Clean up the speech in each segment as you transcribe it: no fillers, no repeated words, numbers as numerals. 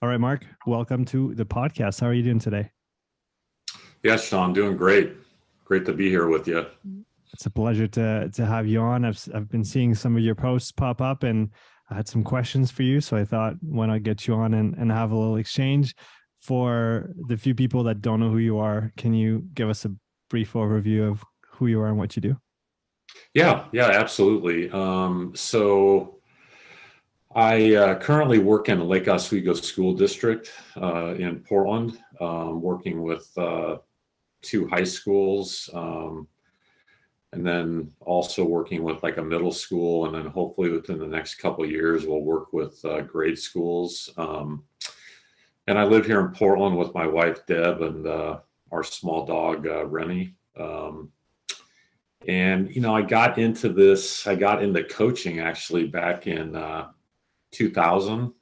All right, Mark, welcome to the podcast. How are you doing today? Yes, Sean, doing great. Great to be here with you. It's a pleasure to have you on. I've been seeing some of your posts pop up, and I had some questions for you. So I thought, why not get you on and have a little exchange? For the few people that don't know who you are, can you give us a brief overview of who you are and what you do? Yeah, absolutely. So I currently work in the Lake Oswego School District in Portland, working with two high schools, and then also working with like a middle school, and then hopefully within the next couple of years we'll work with grade schools. And I live here in Portland with my wife Deb and our small dog Remy. And I got into coaching actually back in 2000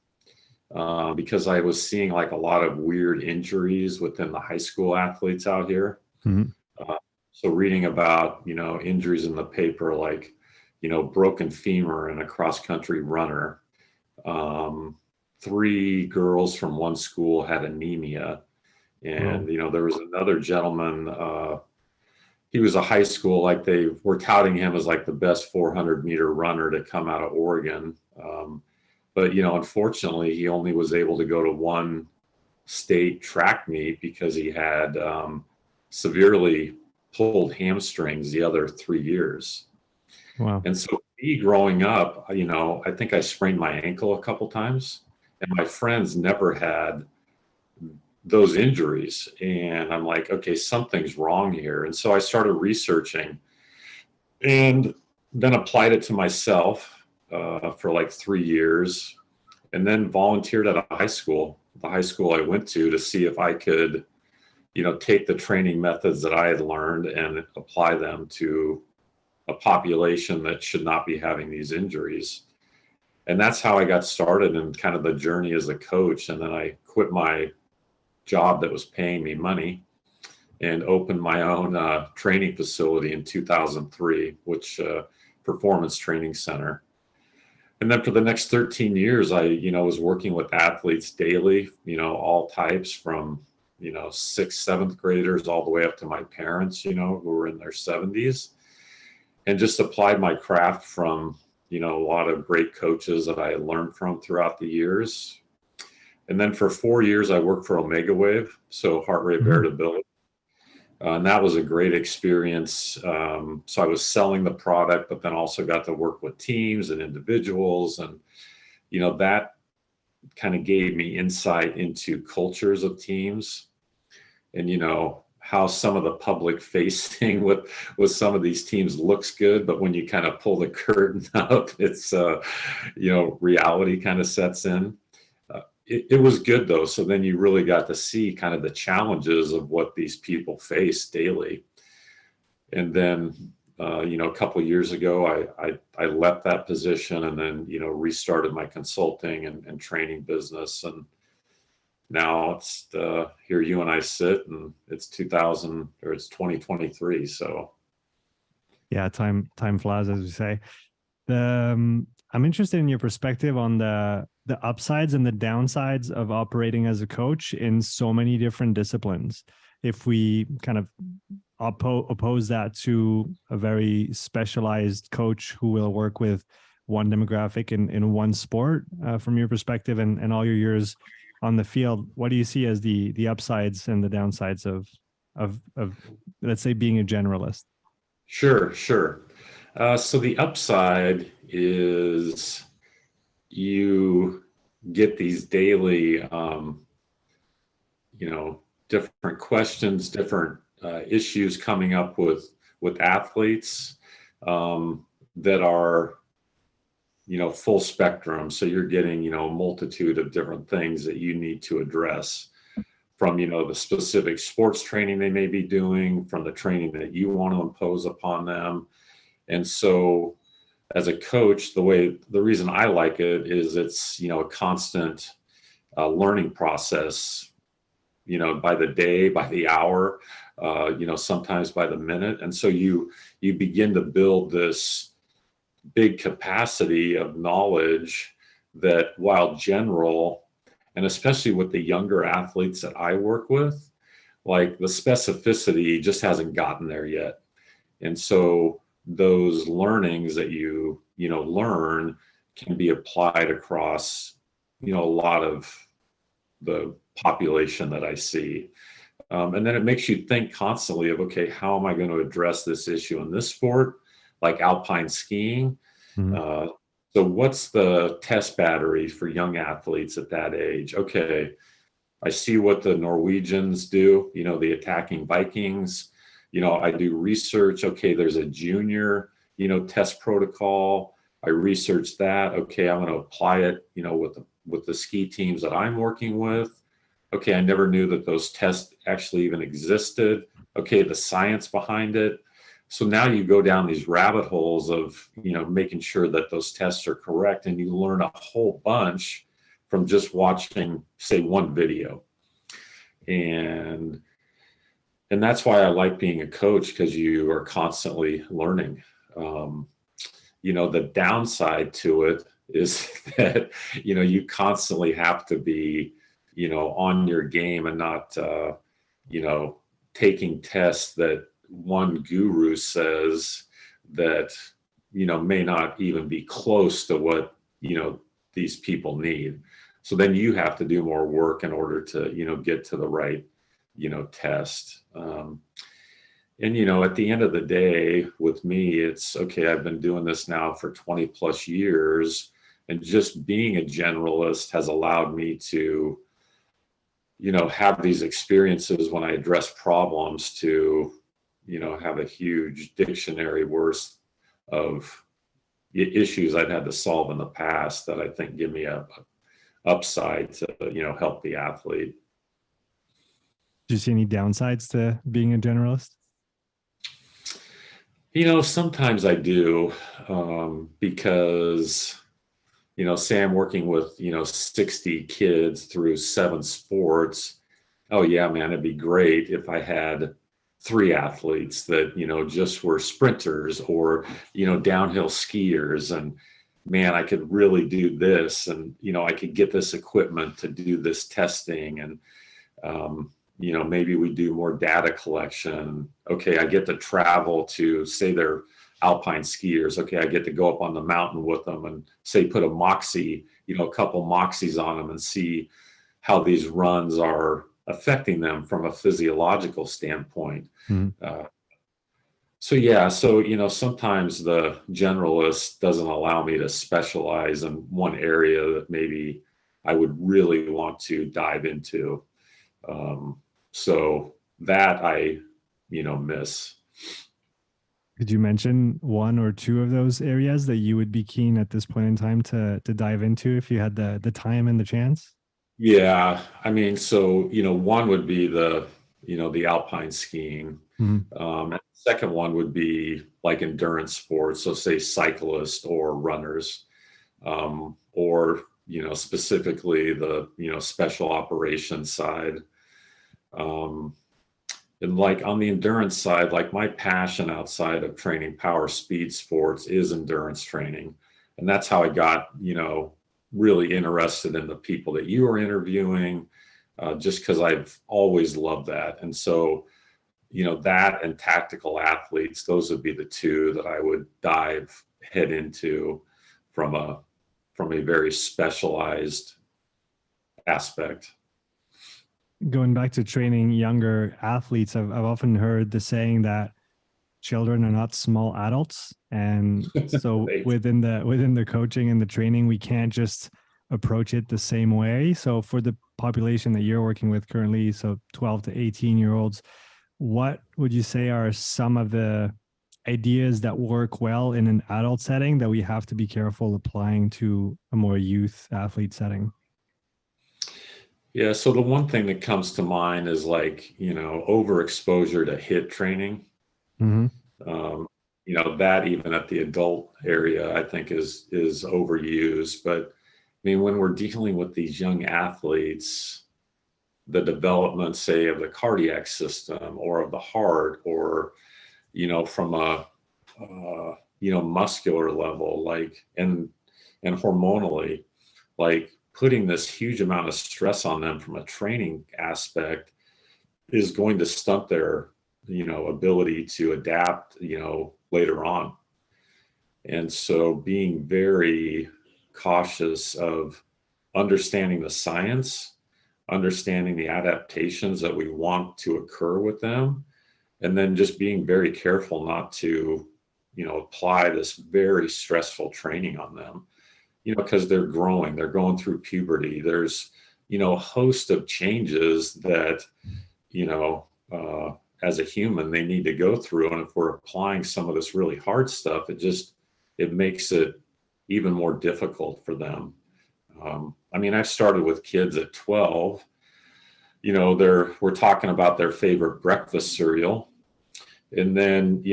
because I was seeing like a lot of weird injuries within the high school athletes out here. Mhm. Uh, so reading about, injuries in the paper, like, broken femur in a cross country runner. Um, Three girls from one school had anemia. And, Well, there was another gentleman, he was a high school, like they were touting him as like the best 400-meter runner to come out of Oregon. But unfortunately, he only was able to go to one state track meet because he had severely pulled hamstrings the other 3 years. wow. And so me growing up, I think I sprained my ankle a couple times, and my friends never had those injuries. And I'm like, okay, something's wrong here. And so I started researching and then applied it to myself for like 3 years, and then volunteered at a high school, the high school I went to see if I could, take the training methods that I had learned and apply them to a population that should not be having these injuries. And that's how I got started in kind of the journey as a coach. And then I quit my job that was paying me money and opened my own training facility in 2003, which performance training center. And then for the next 13 years, I, was working with athletes daily, all types from, sixth, seventh graders all the way up to my parents, who were in their 70s, and just applied my craft from, a lot of great coaches that I had learned from throughout the years. And then for 4 years, I worked for Omega Wave, so heart rate Mhm. variability. And that was a great experience. So I was selling the product, but then also got to work with teams and individuals. And, that kind of gave me insight into cultures of teams and, how some of the public facing with some of these teams looks good. But when you kind of pull the curtain up, it's, reality kind of sets in. It was good though. So then you really got to see kind of the challenges of what these people face daily. And then, a couple of years ago, I left that position and then, restarted my consulting and training business. And now it's here you and I sit, and it's 2023. So Yeah, time flies, as we say. I'm interested in your perspective on the upsides and the downsides of operating as a coach in so many different disciplines. If we kind of oppose that to a very specialized coach who will work with one demographic in one sport, from your perspective and all your years on the field, what do you see as the upsides and the downsides of let's say being a generalist? sure. So the upside is you get these daily, different questions, different issues coming up with athletes that are, full spectrum. So you're getting, a multitude of different things that you need to address from, the specific sports training they may be doing, from the training that you want to impose upon them. And so as a coach, the reason I like it is it's, a constant learning process, by the day, by the hour, sometimes by the minute. And so you begin to build this big capacity of knowledge that, while general and especially with the younger athletes that I work with, like the specificity just hasn't gotten there yet. And so those learnings that you know learn can be applied across a lot of the population that I see. And then it makes you think constantly of, okay, how am I going to address this issue in this sport, like alpine skiing? Mhm. So what's the test battery for young athletes at that age? Okay, I see what the Norwegians do, the attacking Vikings. I do research. Okay, there's a junior, test protocol. I research that. Okay, I'm going to apply it, with the ski teams that I'm working with. Okay, I never knew that those tests actually even existed. Okay, the science behind it. So now you go down these rabbit holes of, making sure that those tests are correct, and you learn a whole bunch from just watching, say, one video. And that's why I like being a coach, because you are constantly learning. The downside to it is that, you constantly have to be, on your game and not, taking tests that one guru says that, may not even be close to what, these people need. So then you have to do more work in order to, get to the right, test. And, at the end of the day, with me, it's okay, I've been doing this now for 20 plus years, and just being a generalist has allowed me to, have these experiences when I address problems to, have a huge dictionary worth of issues I've had to solve in the past that I think give me a upside to, help the athlete. Do you see any downsides to being a generalist? Sometimes I do, because, say I'm working with, 60 kids through 7 sports. Oh yeah, man, it'd be great if I had 3 athletes that, just were sprinters or, downhill skiers, and man, I could really do this, and, I could get this equipment to do this testing, and, maybe we do more data collection. Okay, I get to travel to, say, they're alpine skiers. Okay, I get to go up on the mountain with them and, say, put a moxie, a couple moxies on them and see how these runs are affecting them from a physiological standpoint. Mm-hmm. So yeah, so sometimes the generalist doesn't allow me to specialize in one area that maybe I would really want to dive into. So that I, miss. Could you mention 1 or 2 of those areas that you would be keen at this point in time to dive into if you had the time and the chance? Yeah, I mean, so one would be the alpine skiing. Mm-hmm. And the second one would be like endurance sports, so say cyclists or runners, or specifically the special operations side. And like on the endurance side, like my passion outside of training power speed sports is endurance training. And that's how I got, really interested in the people that you were interviewing, just because I've always loved that. And so, that and tactical athletes, those would be the 2 that I would head into from a very specialized aspect. Going back to training younger athletes, I've often heard the saying that children are not small adults, and so Right. within the coaching and the training, we can't just approach it the same way. So for the population that you're working with currently, so 12 to 18-year-olds, what would you say are some of the ideas that work well in an adult setting that we have to be careful applying to a more youth athlete setting? Yeah, so the one thing that comes to mind is like, overexposure to HIIT training. Mm-hmm. That even at the adult area, I think is overused. But I mean, when we're dealing with these young athletes, the development, say, of the cardiac system or of the heart, or, from a, muscular level, like, and hormonally, like putting this huge amount of stress on them from a training aspect is going to stunt their, ability to adapt, later on. And so being very cautious of understanding the science, understanding the adaptations that we want to occur with them, and then just being very careful not to, apply this very stressful training on them, because they're growing, they're going through puberty. There's, a host of changes that, as a human, they need to go through. And if we're applying some of this really hard stuff, it makes it even more difficult for them. I started with kids at 12, we're talking about their favorite breakfast cereal. And then,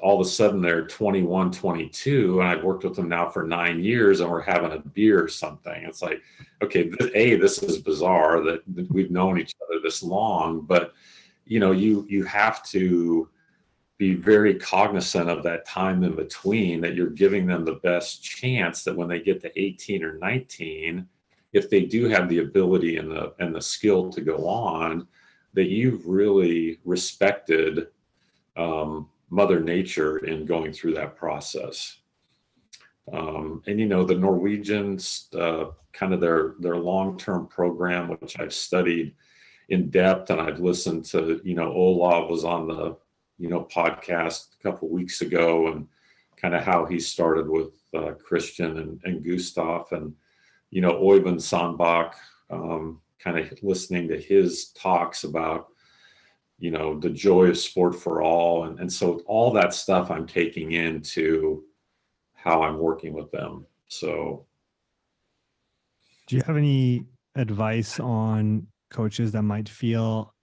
all of a sudden they're 21, 22, and I've worked with them now for 9 years, and we're having a beer or something. It's like, okay, this is bizarre that we've known each other this long, but, you have to be very cognizant of that time in between, that you're giving them the best chance that when they get to 18 or 19, if they do have the ability and the skill to go on, that you've really respected Mother Nature in going through that process. And the Norwegians, kind of their long-term program, which I've studied in depth, and I've listened to, Olav was on the podcast a couple of weeks ago, and kind of how he started with Christian and Gustav, and Oyvind Sandbach, kind of listening to his talks about the joy of sport for all, and so all that stuff I'm taking into how I'm working with them. So, do you have any advice on coaches that might feel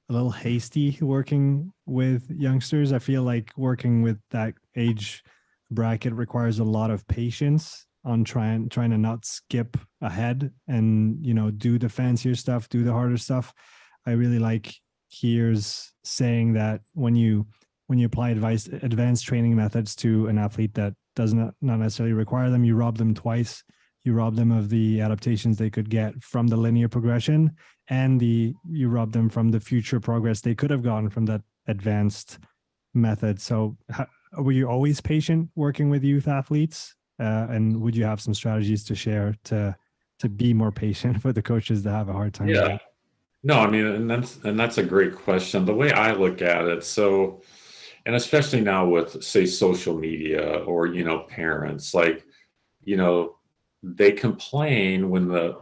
a little hasty working with youngsters? I feel like working with that age bracket requires a lot of patience on trying to not skip ahead and, do the fancier stuff, do the harder stuff. I really like Keir's saying that when you apply advanced training methods to an athlete that does not necessarily require them, you rob them twice. You rob them of the adaptations they could get from the linear progression, and you rob them from the future progress they could have gotten from that advanced method. So were you always patient working with youth athletes? And would you have some strategies to share to be more patient for the coaches that have a hard time? Yeah. No, and that's a great question. The way I look at it, so, and especially now with, say, social media or, parents, like, they complain when the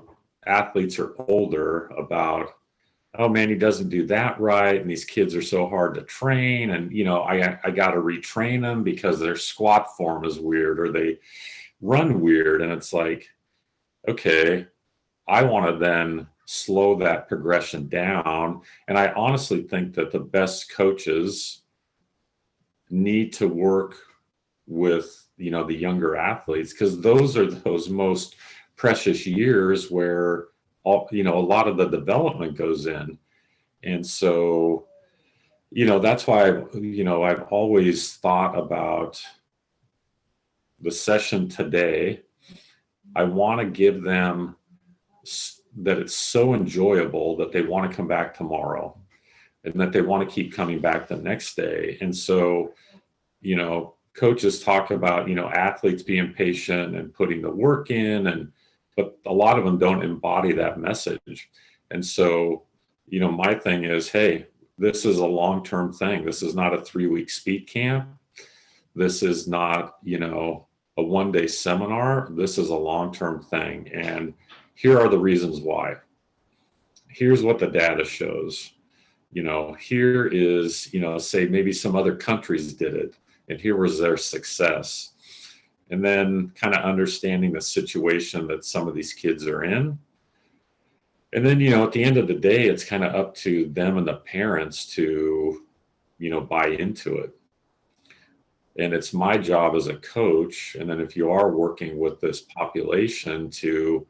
athletes are older about, oh man, he doesn't do that right, and these kids are so hard to train, and I got to retrain them because their squat form is weird or they run weird. And it's like, okay, I want to then slow that progression down. And I honestly think that the best coaches need to work with the younger athletes, because those are those most precious years where a lot of the development goes in. And so that's why I've always thought about the session today. I want to give them that it's so enjoyable that they want to come back tomorrow, and that they want to keep coming back the next day. And so coaches talk about athletes being patient and putting the work in, but a lot of them don't embody that message. And so my thing is, hey, this is a long-term thing. This is not a 3-week speed camp. This is not a one-day seminar. This is a long-term thing, and here are the reasons why. Here's what the data shows. Here is, say maybe some other countries did it, and here was their success. And then kind of understanding the situation that some of these kids are in. And then, at the end of the day, it's kind of up to them and the parents to, buy into it. And it's my job as a coach, and then if you are working with this population, to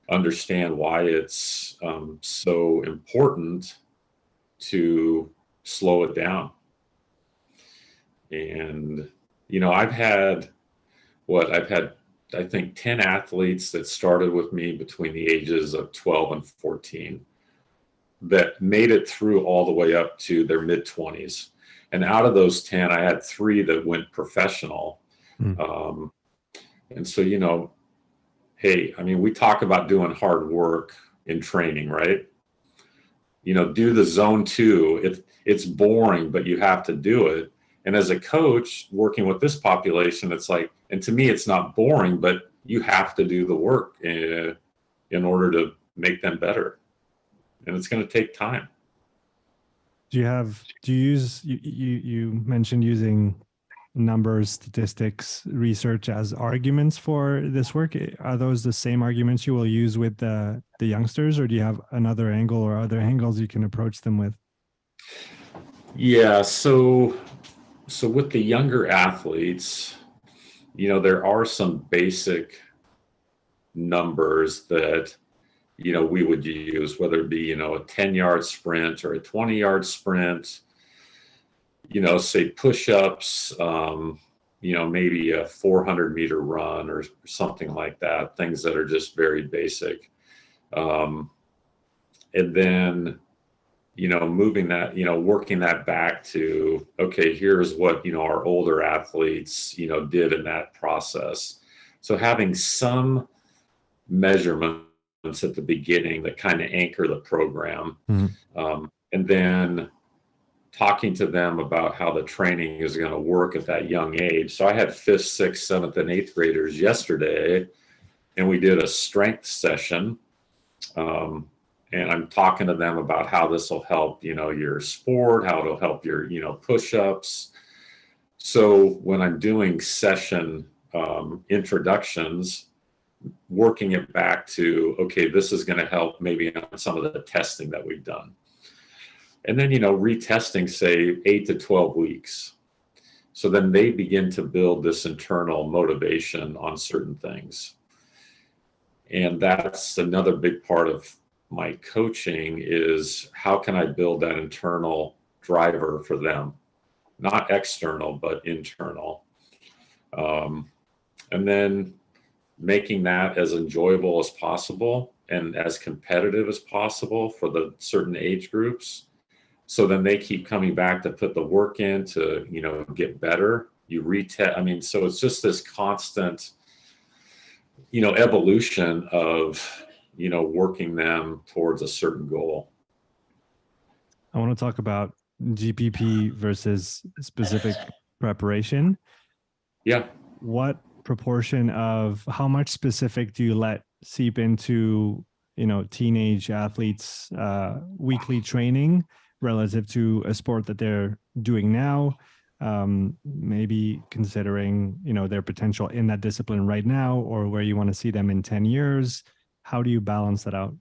understand why it's so important to slow it down. And I've had I think 10 athletes that started with me between the ages of 12 and 14 that made it through all the way up to their mid 20s. And out of those 10, I had 3 that went professional. Mm. And so, hey, I mean, we talk about doing hard work in training, right? Do the zone 2. It's boring, but you have to do it. And as a coach working with this population, it's like, and to me, it's not boring, but you have to do the work in order to make them better. And it's going to take time. Do you use, you mentioned using numbers, statistics, research as arguments for this work? Are those the same arguments you will use with the youngsters, or do you have another angle or other angles you can approach them with? Yeah, so with the younger athletes, there are some basic numbers that we would use, whether it be a 10-yard sprint or a 20-yard sprint, say push-ups, maybe a 400-meter run or something like that, things that are just very basic. And then moving that, working that back to, okay, here's what, our older athletes, did in that process. So having some measurements at the beginning that kind of anchor the program. Mm-hmm. And then talking to them about how the training is going to work at that young age. So I had 5th, 6th, 7th, and 8th graders yesterday, and we did a strength session. And I'm talking to them about how this will help, your sport, how it'll help your, push-ups. So when I'm doing session introducctions, working it back to, okay, this is going to help maybe on some of the testing that we've done. And then, retesting, say, 8 to 12 weeks. So then they begin to build this internal motivation on certain things. And that's another big part of my coaching is how can I build that internal driver for them? Not external, but internal. And then making that as enjoyable as possible and as competitive as possible for the certain age groups. So then they keep coming back to put the work in to, get better. You retest. I mean, so it's just this constant, evolution of, working them towards a certain goal. I want to talk about GPP versus specific preparation. Yeah. What proportion of how much specific do you let seep into, teenage athletes' weekly training relative to a sport that they're doing now? Maybe considering, their potential in that discipline right now, or where you want to see them in 10 years. How do you balance that out?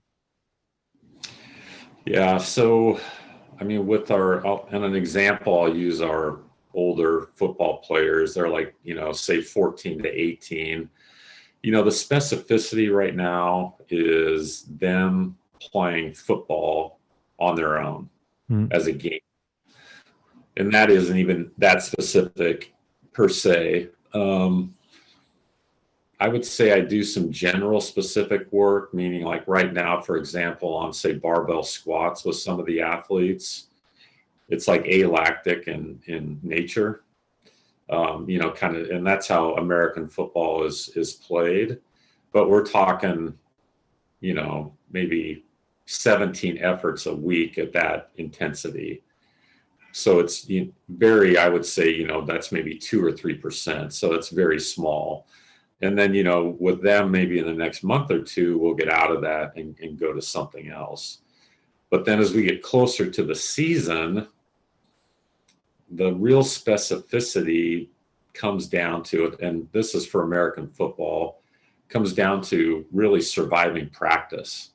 Yeah. So, I mean, with and an example, I'll use our older football players. They're like, say 14 to 18. The specificity right now is them playing football on their own as a game. And that isn't even that specific per se. I would say I do some general specific work, meaning like right now, for example, on say barbell squats with some of the athletes, it's like alactic in nature, kind of, and that's how American football is played. But we're talking, maybe 17 efforts a week at that intensity. So it's very, I would say, that's maybe 2 or 3%. So it's very small. And then, with them, maybe in the next month or 2, we'll get out of that and go to something else. But then as we get closer to the season, the real specificity comes down to it. And this is for American football, comes down to really surviving practice.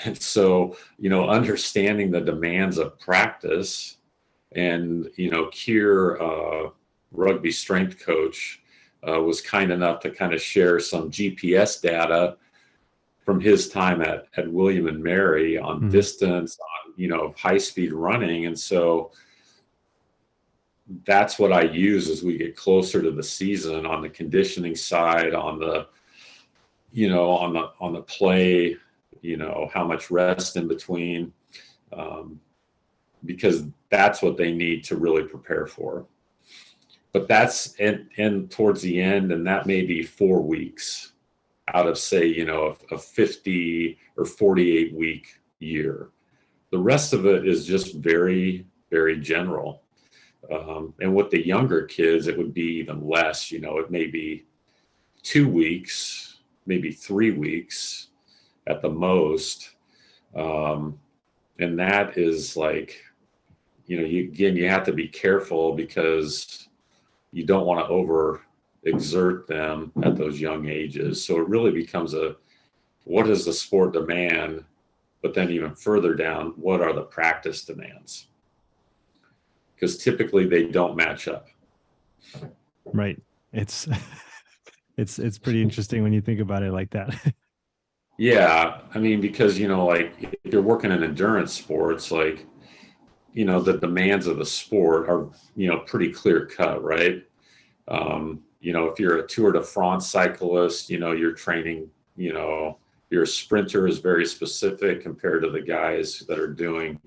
And so, understanding the demands of practice. And, Kier, rugby strength coach, was kind enough to kind of share some GPS data from his time at William and Mary on distance, on, high speed running. And so that's what I use as we get closer to the season on the conditioning side, on the, on the play, how much rest in between, because that's what they need to really prepare for. But that's and towards the end, and that may be 4 weeks out of, say, a 50 or 48 week year. The rest of it is just very, very general. And with the younger kids, it would be even less. It may be 2 weeks, maybe 3 weeks at the most. And that is like, you have to be careful because you don't want to over exert them at those young ages. So it really becomes what does the sport demand? But then even further down, what are the practice demands? Because typically they don't match up. Right. It's it's pretty interesting when you think about it like that. Yeah. I mean, because, like if you're working in endurance sports, like, the demands of the sport are, pretty clear cut, right? If you're a Tour de France cyclist, you're training, your sprinter is very specific compared to the guys that are doing,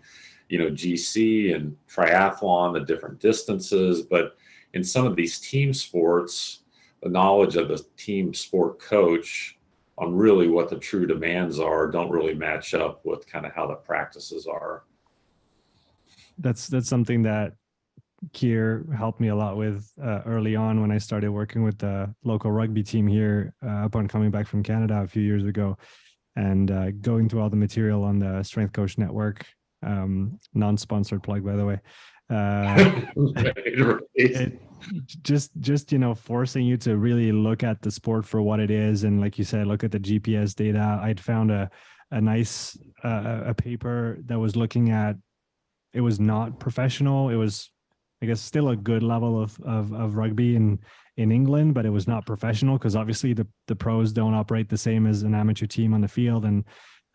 GC and triathlon, the different distances. But in some of these team sports, the knowledge of the team sport coach on really what the true demands are don't really match up with kind of how the practices are. That's something that Kier helped me a lot with early on when I started working with the local rugby team here upon coming back from Canada a few years ago, and going through all the material on the Strength Coach Network, non-sponsored plug, by the way. It just forcing you to really look at the sport for what it is, and like you said, look at the GPS data. I'd found a nice a paper that was looking at, it was not professional. It was, I guess, still a good level of rugby in England, but it was not professional because obviously the pros don't operate the same as an amateur team on the field, and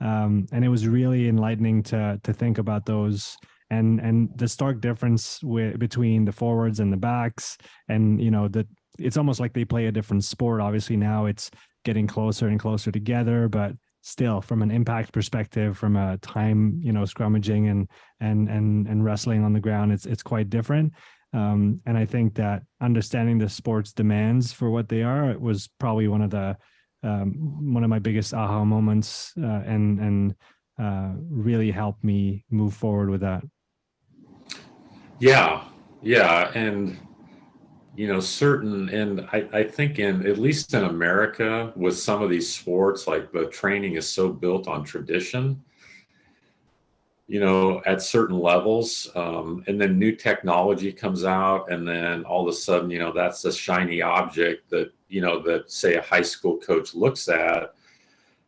it was really enlightening to think about those and the stark difference between the forwards and the backs, and it's almost like they play a different sport. Obviously now it's getting closer and closer together, but still, from an impact perspective, from a time, scrummaging and wrestling on the ground, it's quite different. And I think that understanding the sport's demands for what they are was probably one of my biggest aha moments, and really helped me move forward with that. Yeah, and and I think at least in America, with some of these sports, like the training is so built on tradition, at certain levels, and then new technology comes out, and then all of a sudden, that's the shiny object that, that say a high school coach looks at,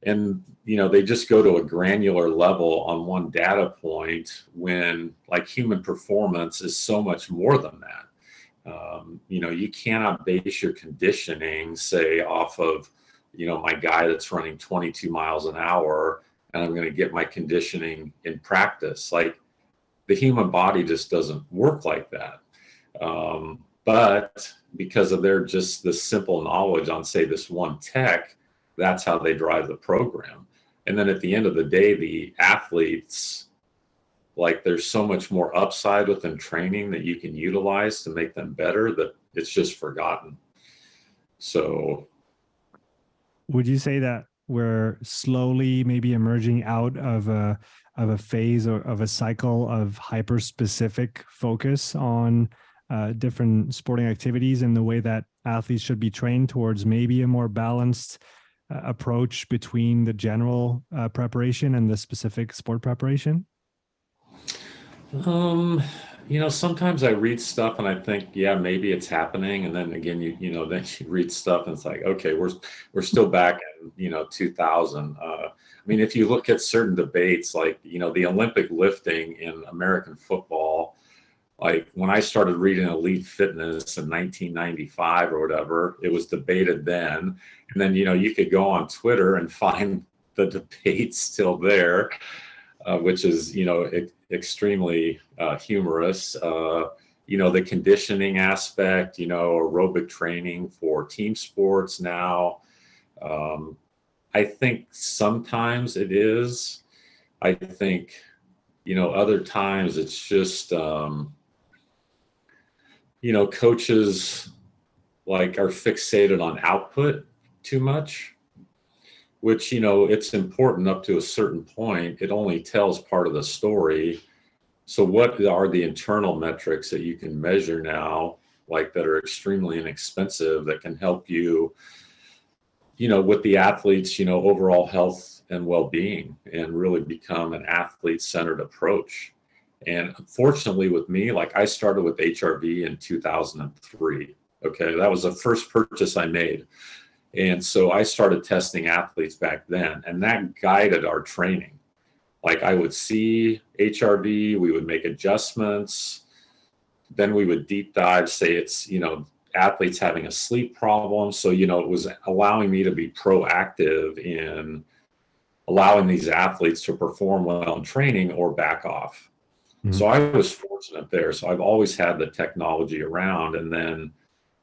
and, they just go to a granular level on one data point when like human performance is so much more than that. You cannot base your conditioning, say, off of, my guy that's running 22 miles an hour, and I'm going to get my conditioning in practice. Like, the human body just doesn't work like that. But because of their just the simple knowledge on, say, this one tech, that's how they drive the program. And then at the end of the day, the athletes, like, there's so much more upside within training that you can utilize to make them better that it's just forgotten. So would you say that we're slowly maybe emerging out of a phase or of a cycle of hyper specific focus on different sporting activities and the way that athletes should be trained towards maybe a more balanced approach between the general preparation and the specific sport preparation? Sometimes I read stuff and I think, yeah, maybe it's happening. And then again, then you read stuff and it's like, okay, we're still back in, 2000. I mean, if you look at certain debates, like, the Olympic lifting in American football, like when I started reading Elite Fitness in 1995 or whatever, it was debated then. And then, you could go on Twitter and find the debate still there, which is, extremely humorous. the conditioning aspect, aerobic training for team sports now. I think sometimes it is. I think, other times it's just, coaches like are fixated on output too much, which, it's important up to a certain point. It only tells part of the story. So what are the internal metrics that you can measure now, like that are extremely inexpensive, that can help you, with the athletes, overall health and well-being, and really become an athlete-centered approach. And fortunately with me, like I started with HRV in 2003. Okay, that was the first purchase I made. And so I started testing athletes back then, and that guided our training. Like I would see HRV, we would make adjustments, then we would deep dive, say it's, athletes having a sleep problem. So, it was allowing me to be proactive in allowing these athletes to perform well in training or back off. Mm-hmm. So I was fortunate there. So I've always had the technology around, and then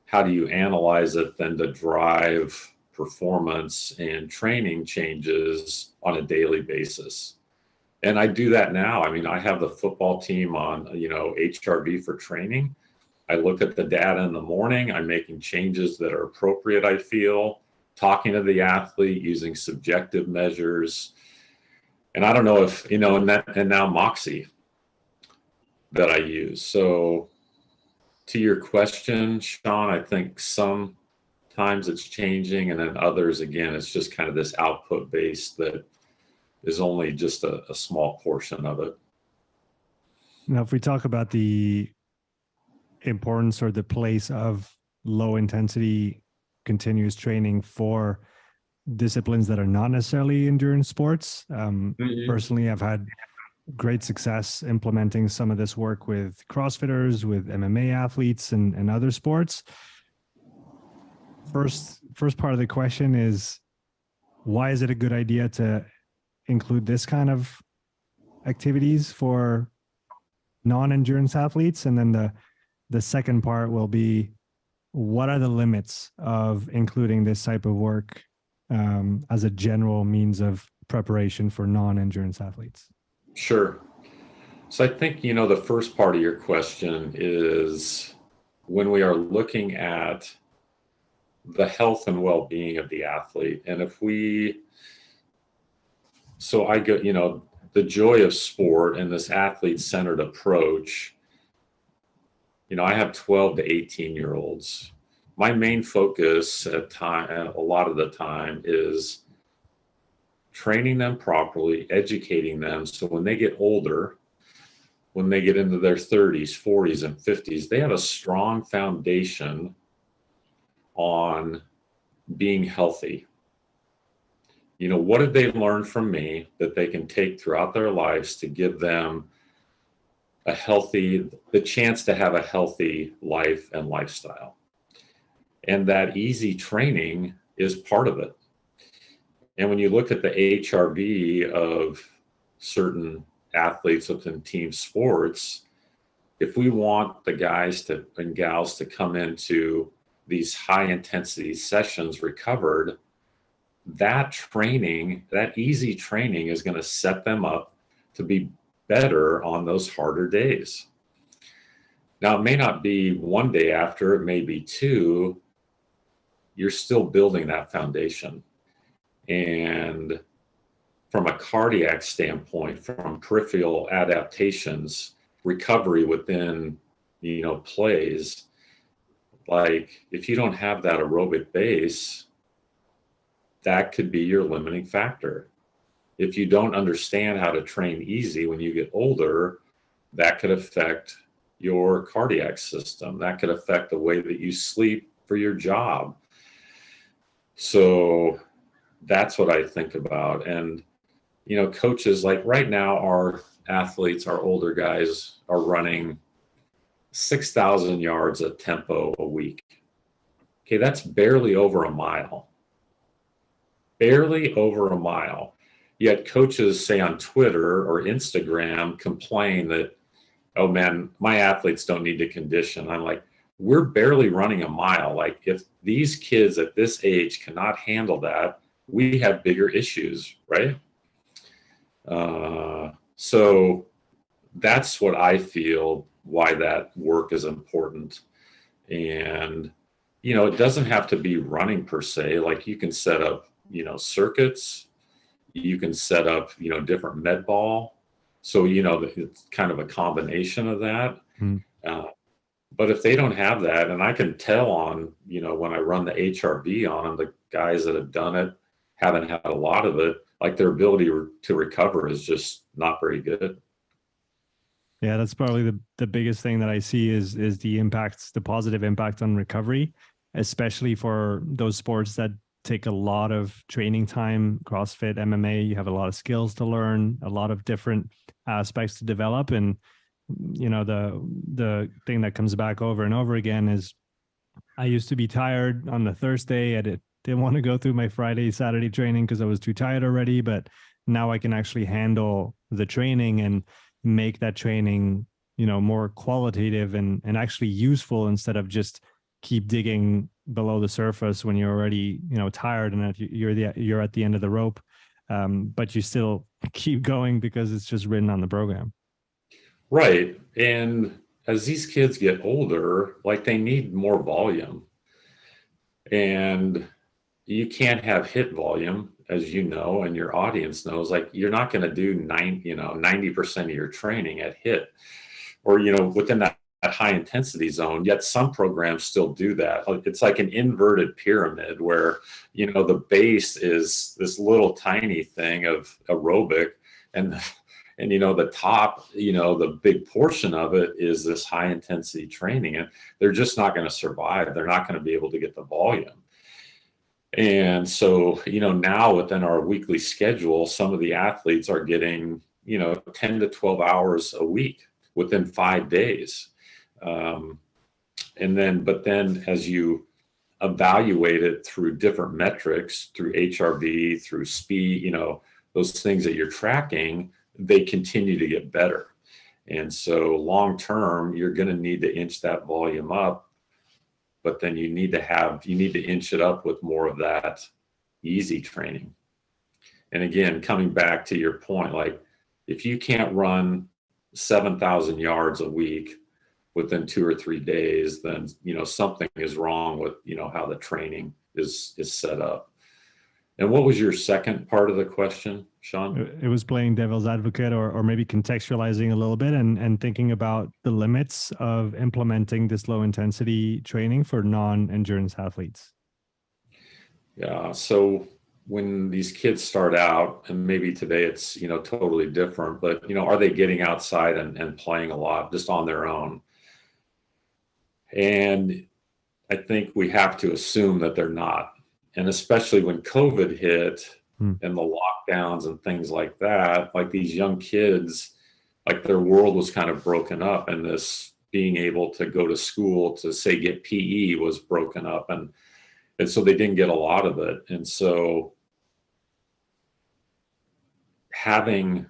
how do you analyze it then to drive performance and training changes on a daily basis? And I do that now. I mean, I have the football team on, HRV for training. I look at the data in the morning. I'm making changes that are appropriate, I feel, talking to the athlete, using subjective measures. And I don't know if, and now Moxie that I use. So to your question, Sean, I think sometimes it's changing, and then others, again, it's just kind of this output base that is only just a small portion of it. Now, if we talk about the importance or the place of low intensity continuous training for disciplines that are not necessarily endurance sports, personally, I've had great success implementing some of this work with CrossFitters, with MMA athletes, and other sports. First part of the question is, why is it a good idea to include this kind of activities for non-endurance athletes? And then the second part will be, what are the limits of including this type of work as a general means of preparation for non-endurance athletes? Sure. So I think, the first part of your question is when we are looking at the health and well-being of the athlete. And I go, the joy of sport and this athlete-centered approach, I have 12 to 18-year-olds. My main focus a lot of the time is training them properly, educating them, so when they get older, when they get into their 30s, 40s, and 50s, they have a strong foundation on being healthy. What did they learn from me that they can take throughout their lives to give them the chance to have a healthy life and lifestyle? And that easy training is part of it. And when you look at the HRV of certain athletes within team sports, if we want the guys and gals to come into these high intensity sessions recovered, that training, that easy training, is going to set them up to be better on those harder days. Now, it may not be one day after, it may be two. You're still building that foundation. And from a cardiac standpoint, from peripheral adaptations, recovery within, plays, like if you don't have that aerobic base, that could be your limiting factor. If you don't understand how to train easy when you get older, that could affect your cardiac system. That could affect the way that you sleep for your job. So that's what I think about. And, coaches, like right now, our athletes, our older guys, are running 6,000 yards of tempo a week. Okay, that's barely over a mile. Barely over a mile. Yet coaches, say on Twitter or Instagram, complain that, oh man, my athletes don't need to condition. I'm like, we're barely running a mile. Like, if these kids at this age cannot handle that, we have bigger issues, right? So that's what I feel why that work is important. And, it doesn't have to be running per se. Like, you can set up, circuits, you can set up, different med ball. So, it's kind of a combination of that. Mm. But if they don't have that, and I can tell on, when I run the HRV on them, the guys that have done it haven't had a lot of it, like their ability to recover is just not very good. Yeah, that's probably the biggest thing that I see is the impacts, the positive impact on recovery, especially for those sports that take a lot of training time. CrossFit, MMA, you have a lot of skills to learn, a lot of different aspects to develop. And the thing that comes back over and over again is I used to be tired on the Thursday. I didn't want to go through my Friday, Saturday training because I was too tired already. But now I can actually handle the training and make that training, more qualitative and actually useful, instead of just keep digging below the surface when you're already, tired and you're at the end of the rope. But you still keep going because it's just written on the program. Right. And as these kids get older, like, they need more volume. And you can't have hit volume, as you know, and your audience knows. Like, you're not going to do 90% of your training at hit, or, within that high intensity zone. Yet some programs still do that. It's like an inverted pyramid where, the base is this little tiny thing of aerobic, and the top, the big portion of it is this high intensity training, and they're just not going to survive. They're not going to be able to get the volume. And so, now within our weekly schedule, some of the athletes are getting, 10 to 12 hours a week within 5 days. But then as you evaluate it through different metrics, through HRV, through speed, those things that you're tracking, they continue to get better. And so long term, you're going to need to inch that volume up. But then you need to inch it up with more of that easy training. And again, coming back to your point, like, if you can't run 7,000 yards a week within 2 or 3 days, then, something is wrong with, how the training is set up. And what was your second part of the question, Sean? It was playing devil's advocate, or maybe contextualizing a little bit and thinking about the limits of implementing this low intensity training for non-endurance athletes. Yeah. So when these kids start out, and maybe today it's, totally different, but, are they getting outside and playing a lot just on their own? And I think we have to assume that they're not. And especially when COVID hit and the lockdowns and things like that, like, these young kids, like, their world was kind of broken up, and this being able to go to school to, say, get PE was broken up. And so they didn't get a lot of it. And so having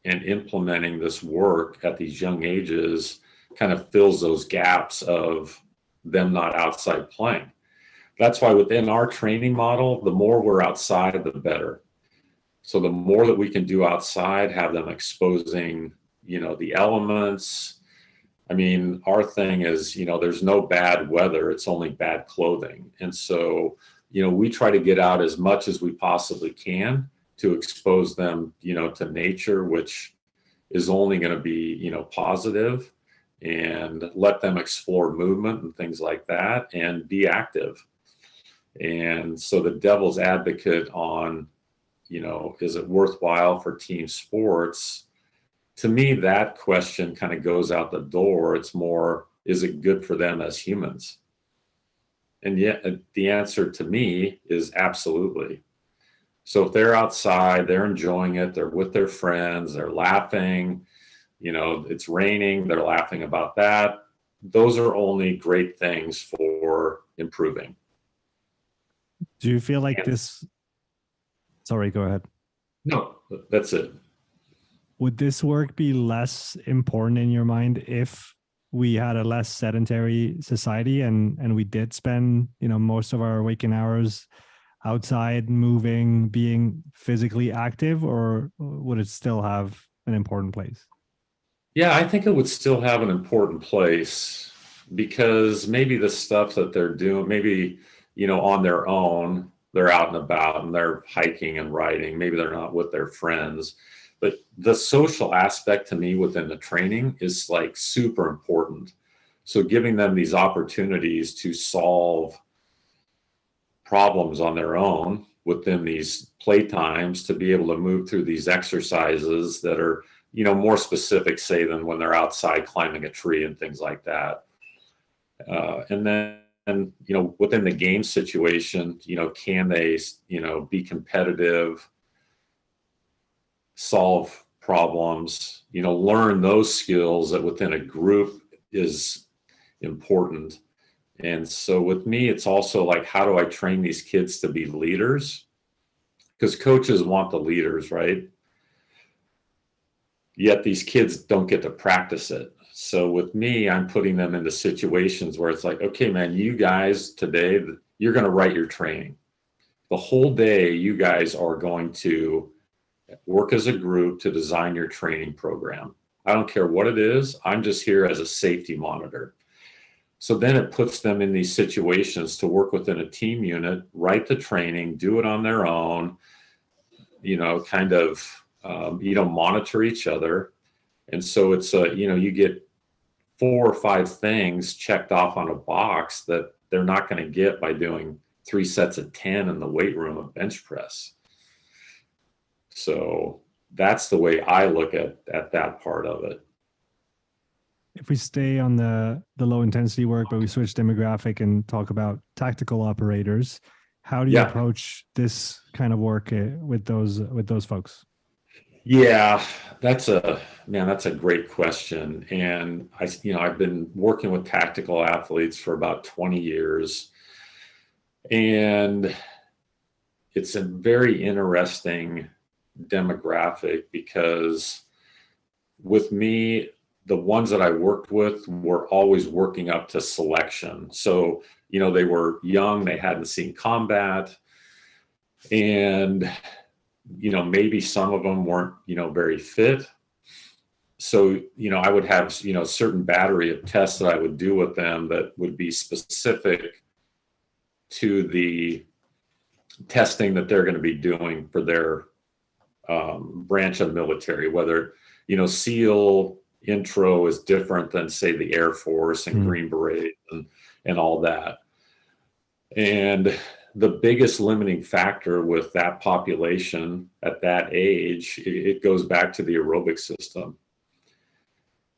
and implementing this work at these young ages kind of fills those gaps of them not outside playing. That's why within our training model, the more we're outside, the better. So the more that we can do outside, have them exposing, the elements. I mean, our thing is, there's no bad weather, it's only bad clothing. And so, we try to get out as much as we possibly can to expose them, to nature, which is only going to be, positive, and let them explore movement and things like that and be active. And so the devil's advocate on, is it worthwhile for team sports? To me, that question kind of goes out the door. It's more, is it good for them as humans? And yet the answer to me is absolutely. So if they're outside, they're enjoying it, they're with their friends, they're laughing, it's raining, they're laughing about that. Those are only great things for improving. Do you feel like this? Sorry, go ahead. No, that's it. would this work be less important in your mind if we had a less sedentary society and we did spend, most of our waking hours outside, moving, being physically active, or would it still have an important place? Yeah, I think it would still have an important place because maybe the stuff that they're doing, maybe, on their own, they're out and about and they're hiking and riding. Maybe they're not with their friends. But the social aspect to me within the training is like super important. So giving them these opportunities to solve problems on their own within these playtimes, to be able to move through these exercises that are, more specific, say, than when they're outside climbing a tree and things like that. And then, within the game situation, can they, be competitive, solve problems, learn those skills that within a group is important. And so with me, it's also like, how do I train these kids to be leaders? Because coaches want the leaders, right? Yet these kids don't get to practice it. So with me, I'm putting them into situations where it's like, okay, man, you guys today, you're going to write your training. The whole day, you guys are going to work as a group to design your training program. I don't care what it is. I'm just here as a safety monitor. So then it puts them in these situations to work within a team unit, write the training, do it on their own, kind of, monitor each other. And so it's, you get 4 or 5 things checked off on a box that they're not going to get by doing 3 sets of 10 in the weight room of bench press. So that's the way I look at that part of it. If we stay on the low intensity work, but we switch demographic and talk about tactical operators, how do you approach this kind of work with those folks? Yeah, that's a great question. And I've been working with tactical athletes for about 20 years. And it's a very interesting demographic because with me, the ones that I worked with were always working up to selection. So, they were young, they hadn't seen combat, and, maybe some of them weren't, very fit. So, I would have, certain battery of tests that I would do with them that would be specific to the testing that they're going to be doing for their branch of military, whether, SEAL intro is different than, say, the Air Force and Green Beret and all that. And the biggest limiting factor with that population at that age, it goes back to the aerobic system.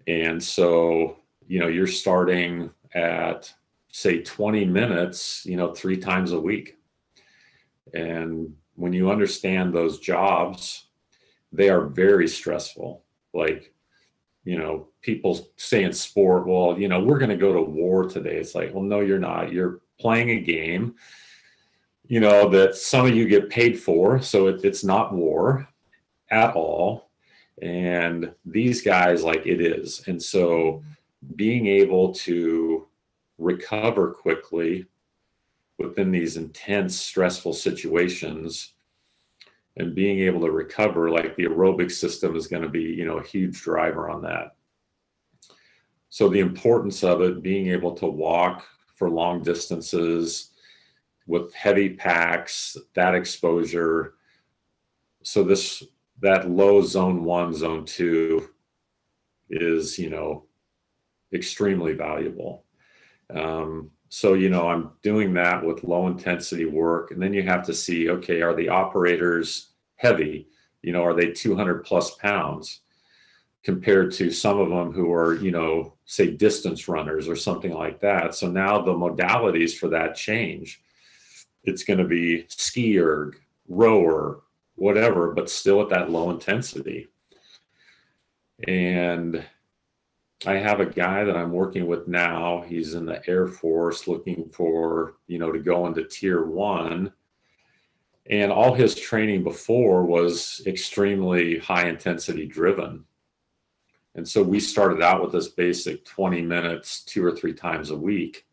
And so, you're starting at, say, 20 minutes, 3 times a week. And when you understand those jobs, they are very stressful. Like, people say in sport, well, we're going to go to war today. It's like, well, no, you're not. You're playing a game, that some of you get paid for. So it's not war at all. And these guys, like, it is. And so being able to recover quickly within these intense, stressful situations and being able to recover, like, the aerobic system is going to be, a huge driver on that. So the importance of it, being able to walk for long distances with heavy packs, that exposure. So that low zone 1, zone 2 is, extremely valuable. So, I'm doing that with low intensity work. And then you have to see, okay, are the operators heavy? Are they 200 plus pounds compared to some of them who are, say, distance runners or something like that. So now the modalities for that change. It's going to be ski erg, rower, whatever, but still at that low intensity. And I have a guy that I'm working with now. He's in the Air Force looking for, to go into tier 1. And all his training before was extremely high intensity driven. And so we started out with this basic 20 minutes, 2 or 3 times a week.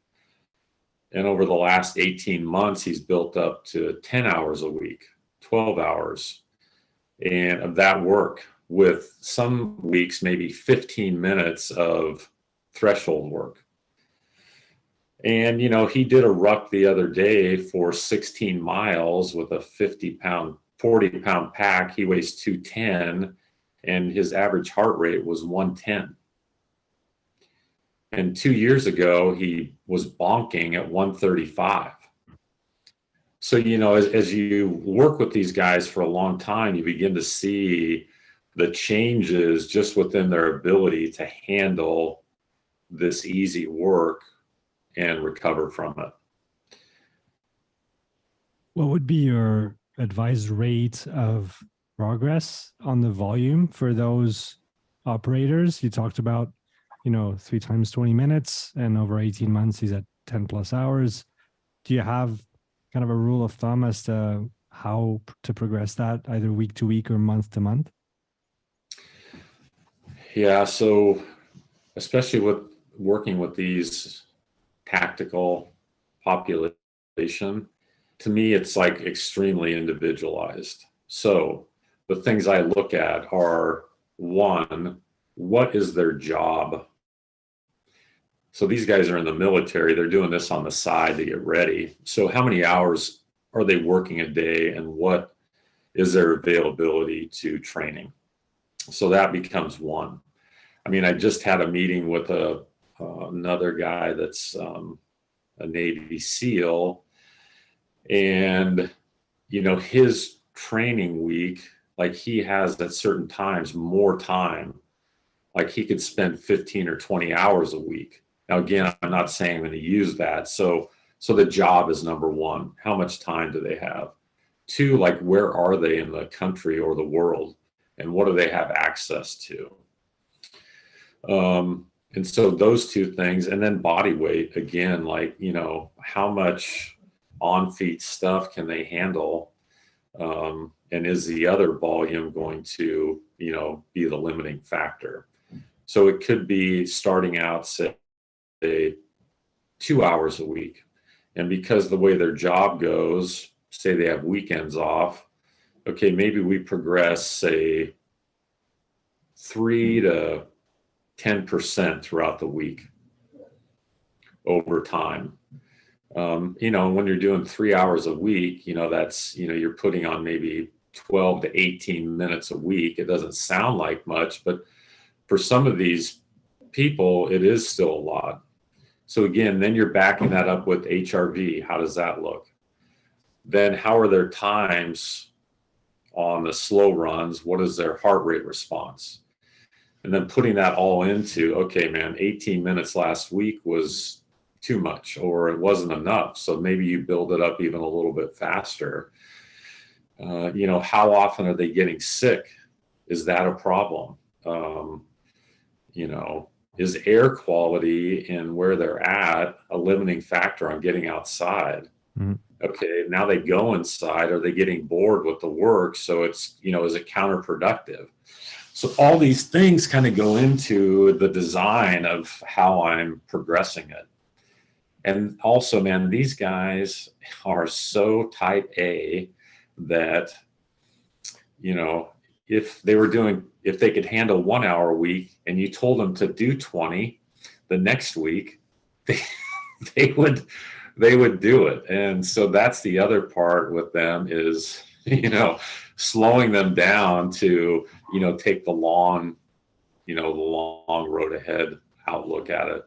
And over the last 18 months, he's built up to 10 hours a week, 12 hours, and of that work, with some weeks, maybe 15 minutes of threshold work. And, he did a ruck the other day for 16 miles with a 50-pound, 40-pound pack. He weighs 210, and his average heart rate was 110. And 2 years ago, he was bonking at 135. So, as you work with these guys for a long time, you begin to see the changes just within their ability to handle this easy work and recover from it. What would be your advised rate of progress on the volume for those operators? You talked about, 3 times 20 minutes, and over 18 months, he's at 10 plus hours. Do you have kind of a rule of thumb as to how to progress that either week to week or month to month? Yeah, so especially with working with these tactical population, to me, it's like extremely individualized. So the things I look at are, one, what is their job? So these guys are in the military, they're doing this on the side to get ready. So how many hours are they working a day, and what is their availability to training? So that becomes one. I mean, I just had a meeting with another guy that's a Navy SEAL, and his training week, like, he has at certain times more time, like he could spend 15 or 20 hours a week. Now, again, I'm not saying I'm going to use that. So the job is number one. How much time do they have? Two, like, where are they in the country or the world, and what do they have access to? And so those two things, and then body weight, again, like, how much on-feet stuff can they handle? And is the other volume going to, be the limiting factor? So it could be starting out, say, 2 hours a week. And because the way their job goes, say they have weekends off, okay, maybe we progress, say, 3 to 10% throughout the week over time. When you're doing 3 hours a week, that's, you're putting on maybe 12 to 18 minutes a week. It doesn't sound like much, but for some of these people, it is still a lot. So again, then you're backing that up with HRV. How does that look? Then how are their times on the slow runs? What is their heart rate response? And then putting that all into, okay, man, 18 minutes last week was too much, or it wasn't enough. So maybe you build it up even a little bit faster. How often are they getting sick? Is that a problem? Is air quality and where they're at a limiting factor on getting outside? Mm-hmm. Okay, now they go inside. Are they getting bored with the work? So it's, is it counterproductive? So all these things kind of go into the design of how I'm progressing it. And also, man, these guys are so type A that, if they could handle 1 hour a week and you told them to do 20 the next week, they would do it. And so that's the other part with them is, slowing them down to, take the long road ahead outlook at it.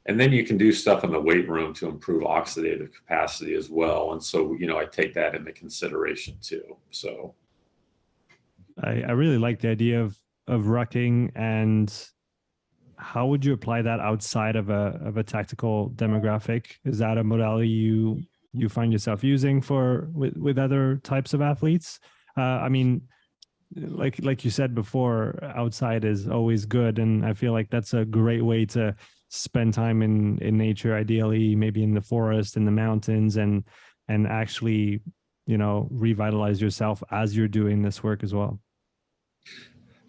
And then you can do stuff in the weight room to improve oxidative capacity as well. And so, I take that into consideration too. So I really like the idea of rucking. And how would you apply that outside of a tactical demographic? Is that a modality you find yourself using with other types of athletes? I mean, like you said before, outside is always good, and I feel like that's a great way to spend time in nature, ideally maybe in the forest, in the mountains, and actually revitalize yourself as you're doing this work as well?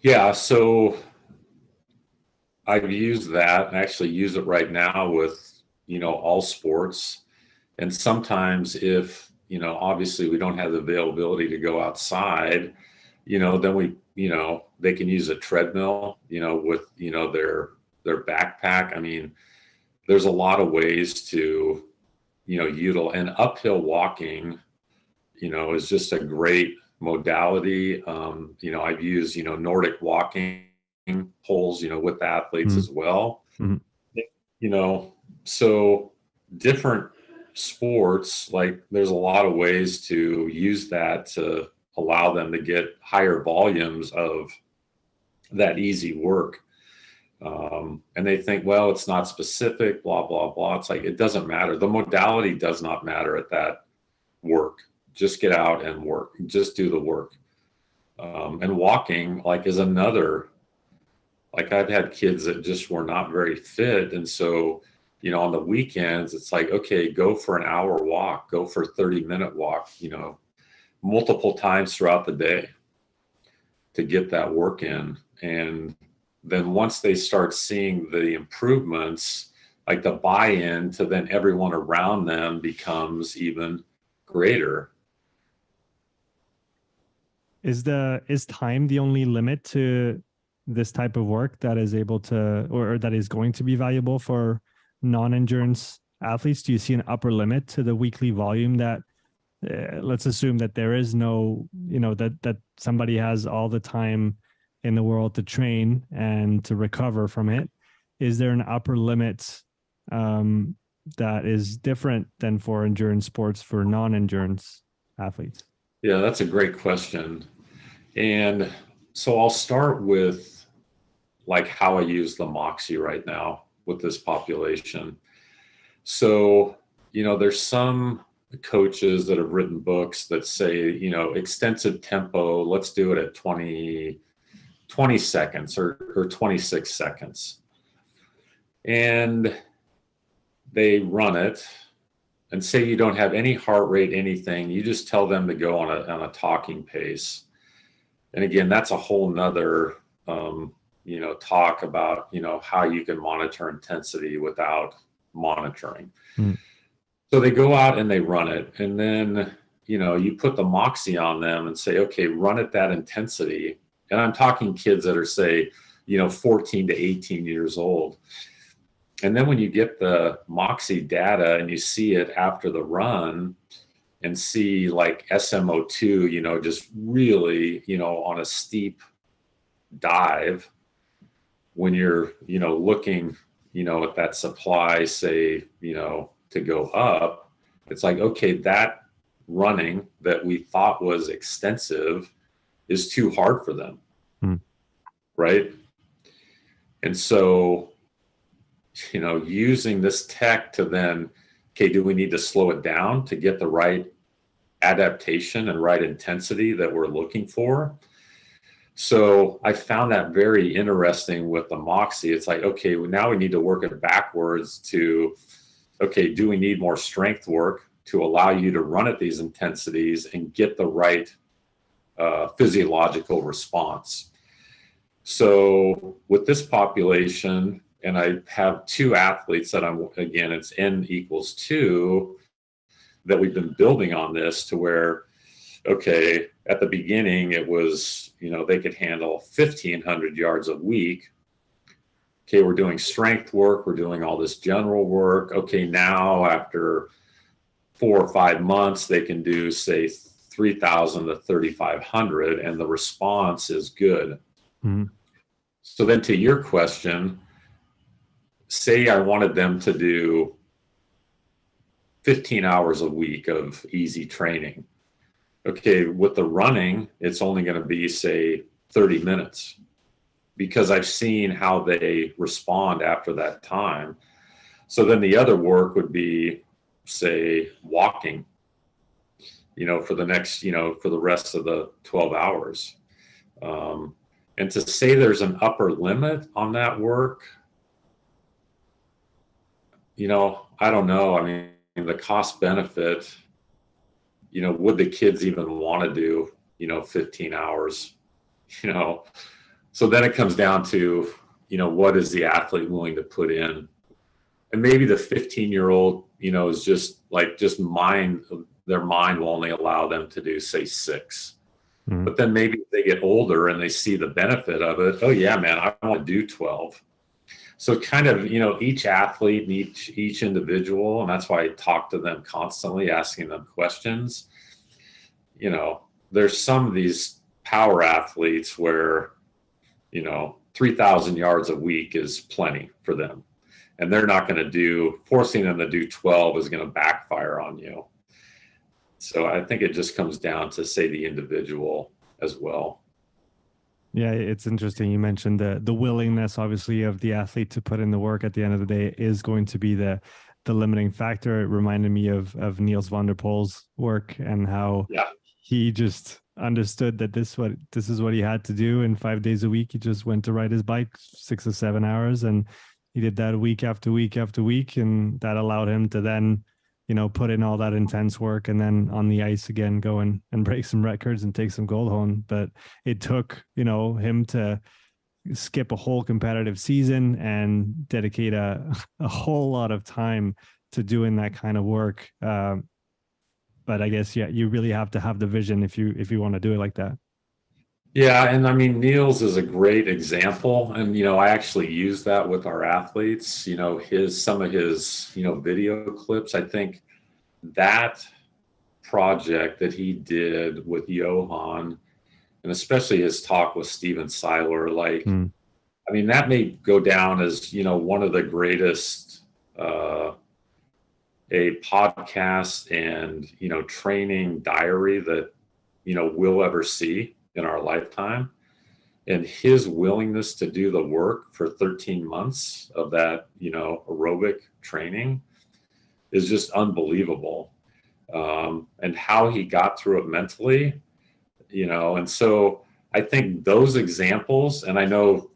Yeah, so I've used that. I actually use it right now with, all sports. And sometimes if, obviously we don't have the availability to go outside, then they can use a treadmill, with, their backpack. I mean, there's a lot of ways to, utilize, and uphill walking, is just a great modality. I've used, Nordic walking poles, with athletes as well. Mm-hmm. So different sports, like there's a lot of ways to use that to allow them to get higher volumes of that easy work. And they think, well, it's not specific, blah, blah, blah. It's like, it doesn't matter. The modality does not matter at that work. Just get out and work. Just do the work. And walking, like, is another, like, I've had kids that just were not very fit. And so, on the weekends, it's like, okay, go for an hour walk, go for a 30-minute walk, multiple times throughout the day to get that work in. And then once they start seeing the improvements, like the buy-in to then everyone around them becomes even greater. Is time the only limit to this type of work that is able to, or that is going to be valuable for non-endurance athletes? Do you see an upper limit to the weekly volume that, let's assume that there is no, that somebody has all the time in the world to train and to recover from it? Is there an upper limit that is different than for endurance sports for non-endurance athletes? Yeah, that's a great question. And so I'll start with like how I use the Moxie right now with this population. So, there's some coaches that have written books that say, extensive tempo, let's do it at 20 seconds or 26 seconds. And they run it and say you don't have any heart rate, anything. You just tell them to go on a talking pace. And again, that's a whole nother, talk about, how you can monitor intensity without monitoring. Mm. So they go out and they run it. And then, you put the Moxie on them and say, okay, run at that intensity. And I'm talking kids that are, say, 14 to 18 years old. And then when you get the Moxie data and you see it after the run and see like SMO2, just really, on a steep dive, when you're, looking, at that supply, say, to go up, it's like, okay, that running that we thought was extensive is too hard for them. Right? And so, using this tech to then, okay, do we need to slow it down to get the right adaptation and right intensity that we're looking for? So I found that very interesting with the Moxie. It's like, okay, well, now we need to work it backwards to, okay, do we need more strength work to allow you to run at these intensities and get the right physiological response? So with this population, and I have two athletes that again, it's N equals 2, that we've been building on this to where, okay, at the beginning, it was, they could handle 1,500 yards a week. Okay, we're doing strength work. We're doing all this general work. Okay, now after 4 or 5 months, they can do, say, 3,000 to 3,500, and the response is good. Mm-hmm. So then to your question, say I wanted them to do 15 hours a week of easy training. Okay, with the running, it's only going to be, say, 30 minutes because I've seen how they respond after that time. So then the other work would be, say, walking, for the next, for the rest of the 12 hours. And to say there's an upper limit on that work, I don't know. I mean, the cost benefit, would the kids even want to do, 15 hours, you know? So then it comes down to, what is the athlete willing to put in? And maybe the 15-year-old, is just their mind will only allow them to do, say, 6. But then maybe if they get older and they see the benefit of it, oh yeah, man, I want to do 12. So kind of, each athlete and each individual, and that's why I talk to them constantly, asking them questions. There's some of these power athletes where, 3,000 yards a week is plenty for them. And they're not going to forcing them to do 12 is going to backfire on you. So I think it just comes down to, say, the individual as well. Yeah, it's interesting. You mentioned the willingness, obviously, of the athlete to put in the work at the end of the day is going to be the limiting factor. It reminded me of Niels van der Poel's work and how he just understood that this is what he had to do. And 5 days a week, he just went to ride his bike 6 or 7 hours, and he did that week after week after week, and that allowed him to then, put in all that intense work and then on the ice again, go and break some records and take some gold home. But it took, him to skip a whole competitive season and dedicate a whole lot of time to doing that kind of work. But I guess, you really have to have the vision if you want to do it like that. Yeah, and I mean, Niels is a great example, and I actually use that with our athletes. Some of his video clips. I think that project that he did with Johan, and especially his talk with Steven Seiler, I mean, that may go down as one of the greatest a podcast and training diary that we'll ever see in our lifetime. And his willingness to do the work for 13 months of that aerobic training is just unbelievable. And how he got through it mentally, and so I think those examples, and I know